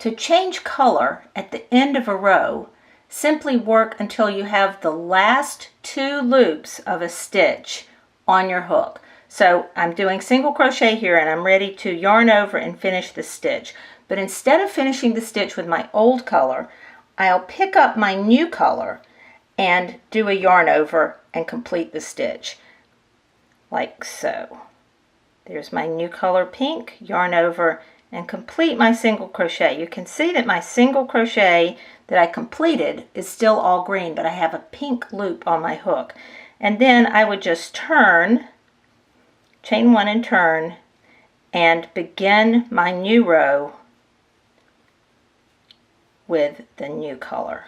To change color at the end of a row, simply work until you have the last 2 loops of a stitch on your hook. So I'm doing single crochet here and I'm ready to yarn over and finish the stitch. But instead of finishing the stitch with my old color, I'll pick up my new color and do a yarn over and complete the stitch, like so. There's my new color pink, yarn over, and complete my single crochet. You can see that my single crochet that I completed is still all green, but I have a pink loop on my hook. And then I would just turn, chain 1 and turn, and begin my new row with the new color.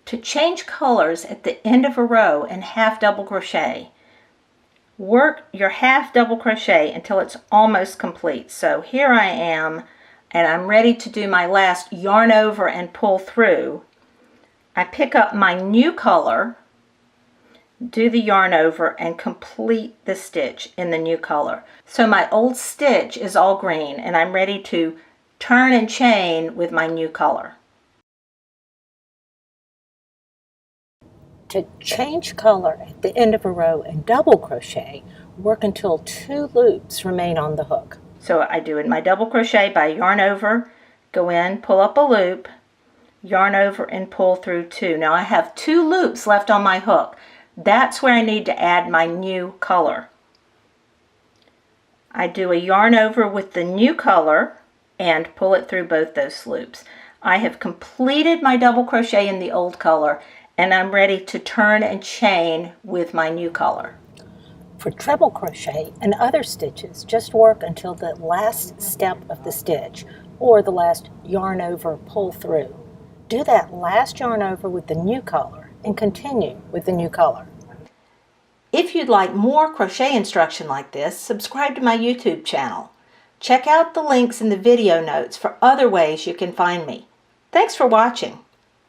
To change colors at the end of a row and half double crochet, work your half double crochet until it's almost complete. So here I am, and I'm ready to do my last yarn over and pull through. I pick up my new color, do the yarn over, and complete the stitch in the new color. So my old stitch is all green, and I'm ready to turn and chain with my new color. To change color at the end of a row and double crochet, work until 2 loops remain on the hook. So I do my double crochet by yarn over, go in, pull up a loop, yarn over and pull through 2. Now I have 2 loops left on my hook. That's where I need to add my new color. I do a yarn over with the new color and pull it through both those loops. I have completed my double crochet in the old color, and I'm ready to turn and chain with my new color. For treble crochet and other stitches, just work until the last step of the stitch or the last yarn over pull through. Do that last yarn over with the new color and continue with the new color. If you'd like more crochet instruction like this, subscribe to my YouTube channel. Check out the links in the video notes for other ways you can find me. Thanks for watching.